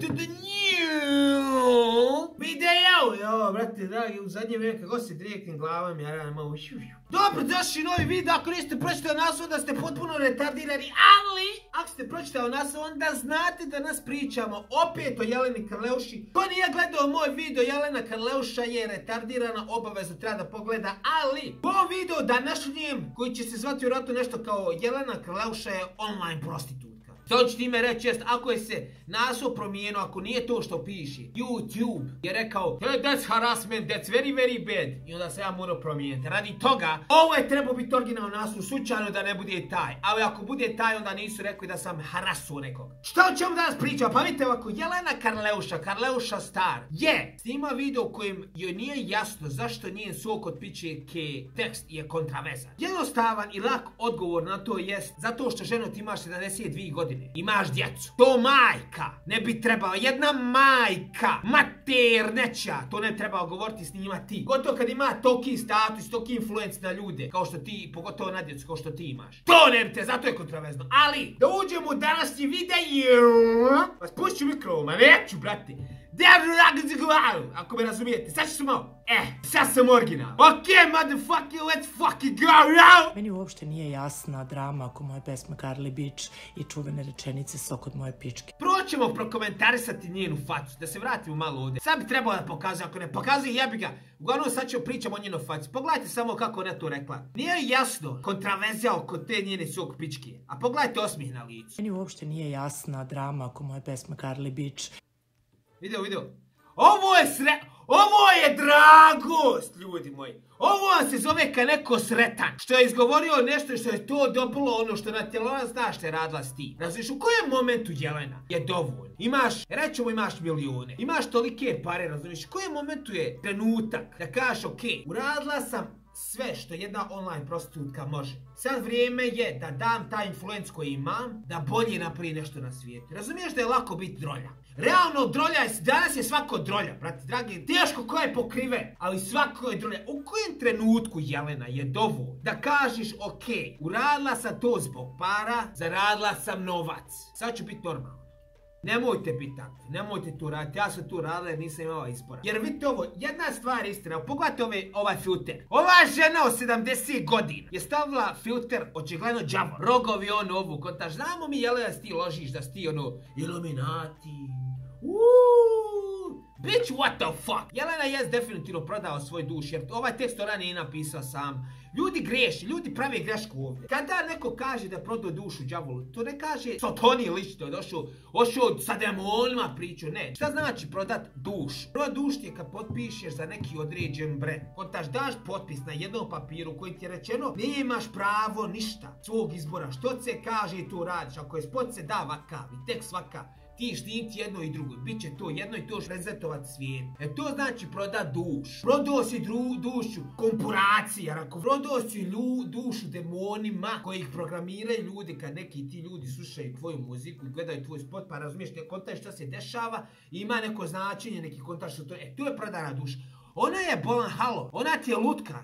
to the new video. Jo, brate, dragi, u zadnje vrijeme kako se drijekim glavom, ja radim malo Dobro, došli novi video, ako niste pročitali naslov da ste potpuno retardirani, ali ako ste pročitali naslov onda znate da nas pričamo opet o Jeleni Karleuši. Ko nije gledao moj video, Jelena Karleuša je retardirana, obavezno treba da pogleda, ali u ovom videu današnjem, koji će se zvati vjerojatno nešto kao Jelena Karleuša je online prostitutka. To ću time reći jest, ako je se naslov promijenio, ako nije to što piše, YouTube je rekao that's harassment, that's very very bad. I onda se ja morao promijeniti. Radi toga, ovo je trebao biti originalno naslov, slučajno da ne bude taj. Ali ako bude taj, onda nisu rekli da sam harasuo nekoga. Šta o čemu danas pričam? Pa vidite ovako, Jelena Karleuša, Karleuša Star, je snima video u kojem joj nije jasno zašto njen sok od pičeke tekst je kontravezan. Jednostavan i lak odgovor na to jest zato što ženo ti imaš 72 godine. Imaš djecu. To majka ne bi trebala. Jedna majka, mater neća, to ne treba govoriti s njima ti. Gotovo kad ima toki status, toki influence na ljude, kao što ti, pogotovo na djecu, kao što ti imaš. To ne bi te, zato je kontravezno. Ali, da uđemo u današnji video, pa spušću mikro, ma neću, brate. Ako me razumijete, sad ću malo. Sad sam original. Ok, motherfucker, let's fucking go now! Meni uopšte nije jasna drama oko moje pesme Carly Beach i čuvene rečenice sok od moje pičke. Prvo ćemo prokomentarisati njenu facu, da se vratimo malo ovdje. Sad bi trebalo da pokazuje, ako ne pokazuje jebi ga. Uglavnom sad ćemo pričati o njenoj faci. Pogledajte samo kako ona to rekla. Nije jasno kontraverzija oko te njene sok pičke. A pogledajte osmih na licu. Meni uopšte nije jasna drama oko moje pesme Carly Beach. Video. Ovo je dragost, ljudi moji. Ovo se zove ka neko sretan. Što je izgovorio nešto što je to dobilo ono što na tjelona zna što je radila s ti. Razumiješ, u kojem momentu Jelena je dovoljno? Imaš, rećemo imaš milijone. Imaš tolike pare, razumiješ. U kojem momentu je trenutak da kažeš ok, uradila sam sve što jedna online prostitutka može. Sad vrijeme je da dam taj influence koji imam, da bolje napravi nešto na svijetu. Razumiješ da je lako biti drolja? Realno drolja je, danas je svako drolja, brati dragi, teško ko je pokriven, ali svako je drolja. U kojem trenutku, Jelena, je dovoljno da kažeš ok, uradila sam to zbog para, zaradila sam novac. Sad ću biti normalno. Nemojte biti takvi, nemojte to raditi, ja sam tu radila jer nisam imala izbora. Jer vidite ovo, jedna stvar je istina, pogledajte ovaj filter. Ova žena od 70 godina je stavila filter, očigledno džavo, rogovi ono ovu, kontaž, znamo mi Jelena da si ti ložiš, da si ti ono, Illuminati. Bitch, what the fuck? Jelena je definitivno prodao svoj duš, jer ovaj tekst ona nije napisao sam. Ljudi greši, ljudi prave grešku ovdje. Kada neko kaže da je prodao dušu đavolu, to ne kaže Sotoni lično, došao sa demonima priču, ne. Šta znači prodat dušu? Prodat dušu je kad potpišeš za neki određen brand. Kontaž daš potpis na jednom papiru koji ti je rečeno, nemaš pravo ništa svog izbora. Što se kaže i to radiš. Ako je spot se da vakav i tek svaka, ti štiti jedno i drugo, bit će to jedno i to prezentovati svijet. To znači prodat dušu. Prodao si dušu korporaciji, jer ako prodao si dušu demonima koji ih programiraju ljudi, kad neki ti ljudi slušaju tvoju muziku i gledaju tvoj spot, pa razumiješ ne kontaš šta se dešava, ima neko značenje, neki kontaš što to je. To je prodana duša. Ona je bolan halo, ona ti je lutka,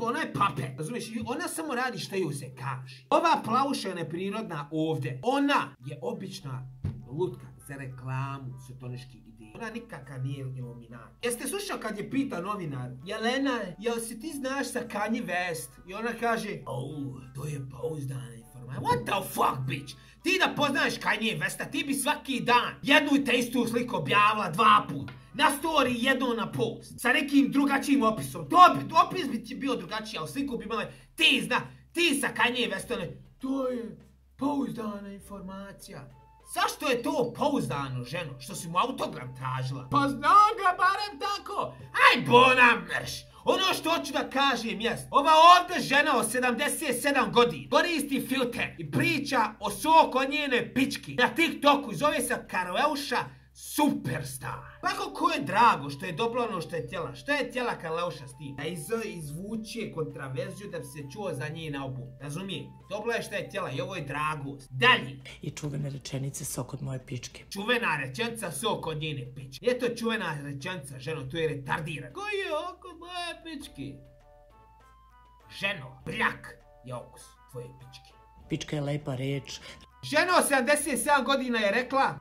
ona je pape, razumiješ, ona samo radi što ju se kaže. Ova plavuša je neprirodna ovdje, ona je obična lutka za reklamu sotoničkih ideja. Ona nikakav nije Illuminati. Jeste slušao kad je pita novinar, Jelena, jel si ti znaš sa Kanye West? I ona kaže, to je pouzdana informacija. What the fuck, bitch? Ti da poznaješ Kanye Westa, ti bi svaki dan jednu i te istu sliku objavila 2 puta. Na story, jedno na post. Sa nekim drugačijim opisom. Opis bi ti bio drugačiji, ali sliku bi imala, ti sa Kanye Westom, to je pouzdana informacija. Zašto je to pouzdano, ženo? Što si mu autogram tražila? Pa znam ga barem tako. Aj bona mrš. Ono što hoću da kažem jest, ova ovdje žena od 77 godina koristi filter i priča o sok od njene pički na TikToku i zove se Karleuša Superstar. Pa kako je drago što je dobilo ono što je htjela. Što je htjela Karleuša s tim? Da izvuče kontraverziju da bi se čuo za njen album. Razumijete? Dobilo je što je htjela i ovo je dragost. Dalje. I čuvene rečenice sok od moje pičke. Čuvena rečenica sok od njene pičke. Nije to čuvena rečenica, ženo, to je retardirana. Koji je oko moje pičke? Ženo, bljak je okus tvoje pičke. Pička je lepa reč. Ženo od 77 godina je rekla...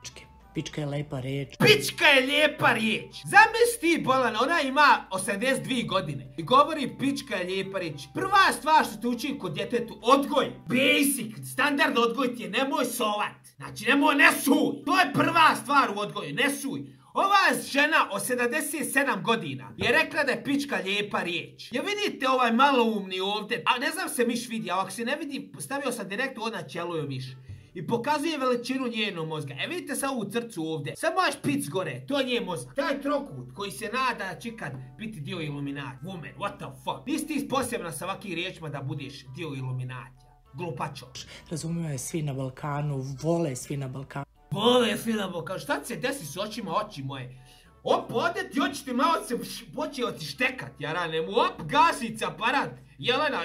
pička je lepa reč. Pička je lijepa riječ. Zamisli ti, bolan, ona ima 82 godine i govori pička je lijepa riječ. Prva stvar što te uči kod djetetu, odgoj. Basic, standard odgoj ti je nemoj sovat. Znači ne suj. To je prva stvar u odgoju, ne suj. Ova žena od 77 godina je rekla da je pička lijepa riječ. Ja vidite ovaj maloumni ovdje, a ne znam se miš vidi, a ako se ne vidi, stavio sam direktno ona ćeluje miš. I pokazuje veličinu njenog mozga. E vidite sad ovu crcu ovdje. Samo možeš pic gore, to je njen mozak. Taj trokut koji se nada da će kad biti dio Illuminati. Woman, what the fuck? Nisi ti posebna sa ovakvim riječima da budeš dio Illuminati. Glupačo. Razumiju je svi na Balkanu, vole svi na Balkanu. Vole svi na Balkanu. Šta se desi s očima, oči moje? Op, ode ti oči ti malo se počeo ti štekat, jarane mu. Op, gasica, aparat. Jelena,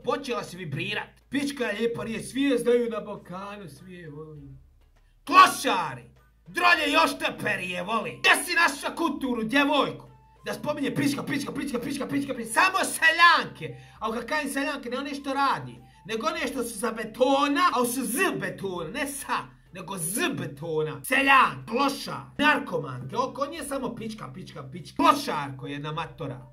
počela se vibrirat. Pička je lijepa riječ, svi je znaju na Balkanu, svi je voli. Klošari! Drolje još teperije voli. Gdje si naša kulturu, djevojku? Da spominje pička. Samo seljanke. A kakajim seljanke, ne one što radi. Nego one što su za betona, a su z betona, ne sa. Nego z betona. Seljan, klošar, narkomanke. On nije samo pička. Klošarko je jedna matora.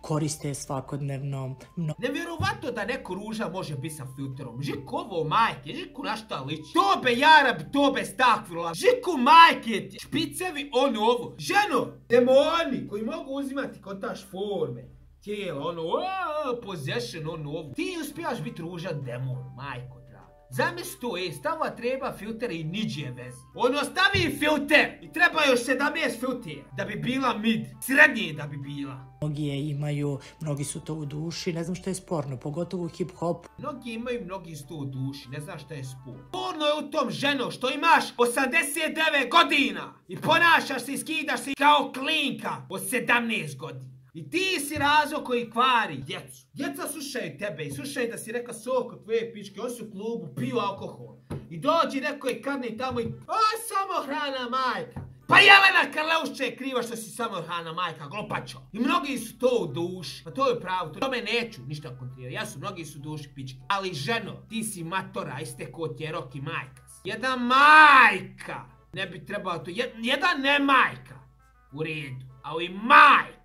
Koriste svakodnevno. Nevjerovatno da neko ruža može biti sa filterom. Žiku ovo majke, žiku na šta liči. Tobe jarab, tobe stakvila. Žiku majke, špicevi ono ovo. Ženo, demoni koji mogu uzimati kontaž forme. Tijelo, possession, ono ovo. Ti uspijaš biti ružan demon, majko. Zamisli to, stava treba filter i niđe veze. Ono stavi filter i treba još 17 filtera da bi bila mid. Srednje da bi bila. Mnogi je imaju, mnogi su to u duši, ne znam što je sporno, pogotovo u hip-hop. Mnogi imaju, mnogi su to u duši, ne znam što je sporno. Sporno je u tom, ženo, što imaš 89 godina i ponašaš se i skidaš se kao klinka od 17 godina. I ti si razlog koji kvari djecu. Djeca slušaju tebe i slušaju da si reka sok od tvoje pičke, oni su u klubu, piju alkohol. I dođi neko i kadne tamo i samohrana majka. Pa Jelena Karleušća je kriva što si samohrana majka, glupačo. I mnogi su to u duši. Pa to je pravo, tome neću ništa kontrirati. Mnogi su u duši pičke. Ali ženo, ti si matora, isteko ti je rok i majka. Jedna majka. Ne bi trebalo to, jedan ne majka. U redu, ali majka.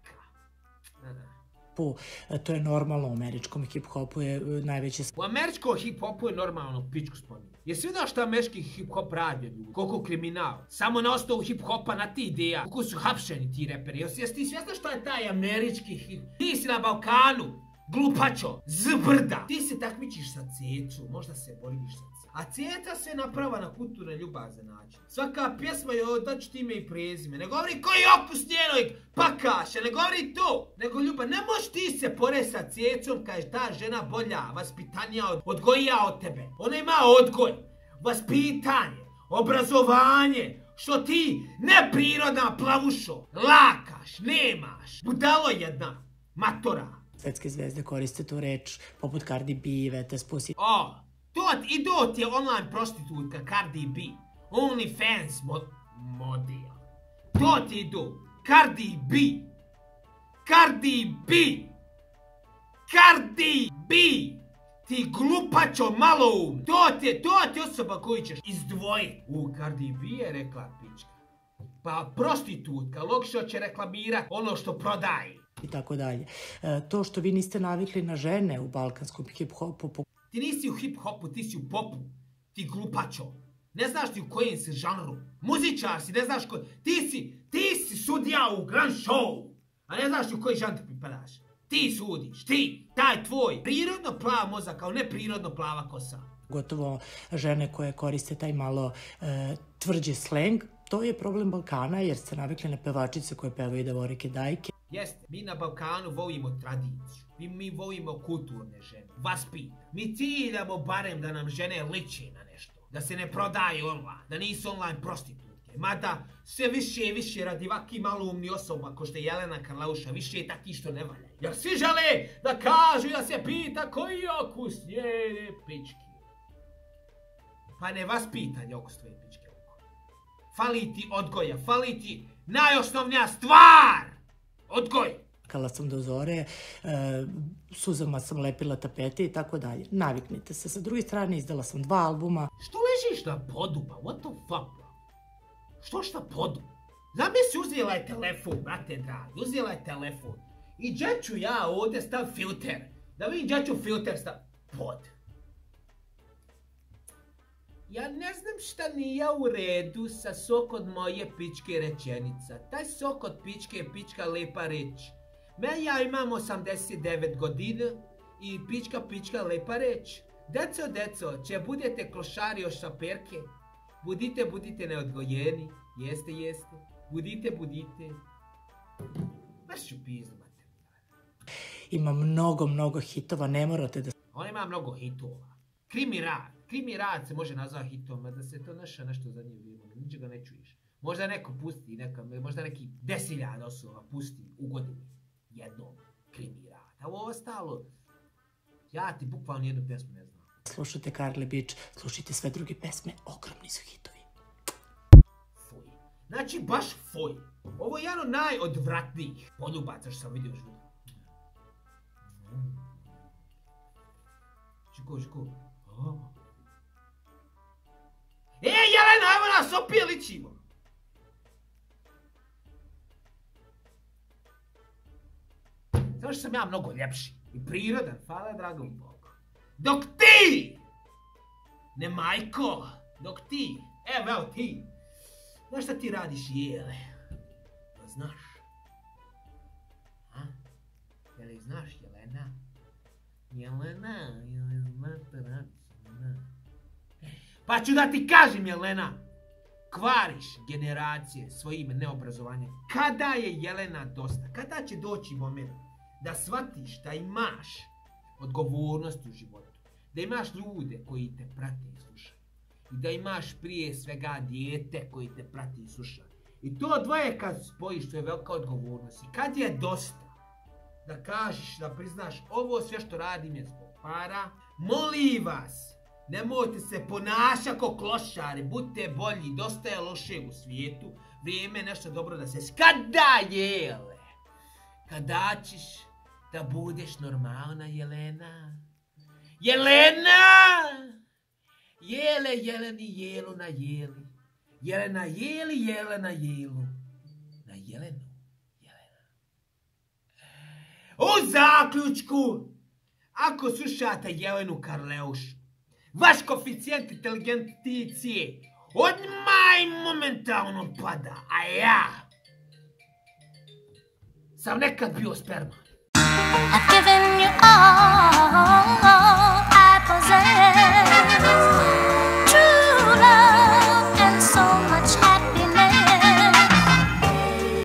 To je normalno u američkom hip-hopu je najveće... U američkom hip-hopu je normalno pičku spominje. Jesi vidio što američki hip-hop radi ljudi? Koliko kriminal? Samo na osnovu hip-hopa na ti ideja. Koliko su hapšeni ti reperi. Jesi ti svjesna što je taj američki hip? Ti si na Balkanu, glupačo, zbrda. Ti se takmičiš sa Cecu, možda se boriš sa Cecu. A Ceca se naprava na kulturne ljubazne način. Svaka pjesma je daću ti ime i prezime. Ne govori koji je okus njenog pakaša, ne govori to. Nego ljubav, ne možeš ti se poreti sa Cecom kad je ta žena bolja, vaspitanija, odgojija od tebe. Ona ima odgoj, vaspitanje, obrazovanje. Što ti, neprirodna plavušo, lakaš, nemaš. Budalo jedna, matora. Svetske zvezde koriste tu reč, poput Cardi B, Vetes Pussy. I ti je online prostitutka Cardi B. OnlyFans model. To ti idu. Cardi B. Ti glupačo maloum. To ti osoba koju ćeš izdvojiti. Cardi B je rekla pička. Pa prostitutka, logično će reklamirati ono što prodaje. I tako dalje. To što vi niste navikli na žene u balkanskom hip-hopu. Ti nisi u hip-hopu, ti si u popu. Ti glupačo. Ne znaš ti u kojem si žanru. Muzičar si, ne znaš koji. Ti si sudija u grand show. A ne znaš ti u koji žanr ti pripadaš. Ti sudiš, ti. Taj tvoj prirodno plav mozak, kao neprirodno plava kosa. Gotovo žene koje koriste taj malo tvrđi sleng. To je problem Balkana jer ste navikli na pevačice koje pevaju Davorike Dajke. Jeste, mi na Balkanu volimo tradiciju. Mi volimo kulturne žene. Vaspit. Mi ciljamo barem da nam žene liče na nešto. Da se ne prodaju online. Da nisu online prostitutke. Mada sve više i više radi ovakvi maloumni osoba ko što je Jelena Karleuša. Više je takvi što ne valjaju. Jer svi žele da kažu i da se pita koji je okus njene pičke. Pa ne vaspitanje okus tvoje pičke. Fali ti odgoja. Fali ti najosnovnija stvar. Odgoj! Kala sam do zore, suzama sam lepila tapete i tako dalje. Naviknite se. Sa druge strane izdala sam 2 albuma. Što ležiš šta podu, pa what the fuck, bro? Što šta podu? Zamisli, uzela je telefon, brate dragi, uzela je telefon. I gdje ću ja ovdje stav filter? Da vidim gdje ću filter stav. Pod. Ja ne znam šta nije u redu sa sok od moje pičke rečenica. Taj sok od pičke je pička lepa reč. Ja imam 89 godina i pička lepa reč. Deco, če budete klošari od šaperke, budite neodgojeni. Jeste. Budite. Baš ću pizdu, mate. Ima mnogo hitova, ne morate da... On ima mnogo hitova. Krimi rad se može nazvati hitom, a da se to nešto zadnje vrijeme, ničega ne čuješ. Možda neko pusti, možda neki 10.000 osoba pusti u godini jednom krimi rad. A ovo ostalo, ja ti bukvalno jednu pesmu ne znam. Slušajte Carly Beach, slušajte sve druge pesme, ogromni su hitovi. Fuj. Znači baš fuj. Ovo je jedan od najodvratnijih poljubaca što sam vidio u životu. Čiko. Jelena, ajmo nas opilićimo! Zato što sam ja mnogo ljepši i prirodan, hvala dragom Bogu. Dok ti, ne majko, dok ti, evo ti, znaš šta ti radiš, Jele? Pa znaš? Je li znaš, Jelena? Jelena. Pa ću da ti kažem, Jelena, kvariš generacije svojim neobrazovanjem. Kada je Jelena dosta? Kada će doći moment da shvatiš da imaš odgovornost u životu? Da imaš ljude koji te prate i slušaju. I da imaš prije svega dijete koji te prati i slušaju. I to dvoje kad spojiš, to je velika odgovornost. I kad je dosta da kažeš, da priznaš ovo sve što radim je zbog para, molim vas, nemojte se ponašati kao klošari, budite bolji, dosta je loše u svijetu, vrijeme je nešto dobro da se... Kada, Jele? Kada ćeš da budeš normalna, Jelena? Jelena! Jeleni, jelu na jeli. Jelena jeli, Jelena jelu. Na Jelenu, Jelena. U zaključku, ako slušate Jelenu Karleušu, vaš koeficijent inteligenticije odmah momentalno pada, a ja sam nekad bio sperma. I've given you all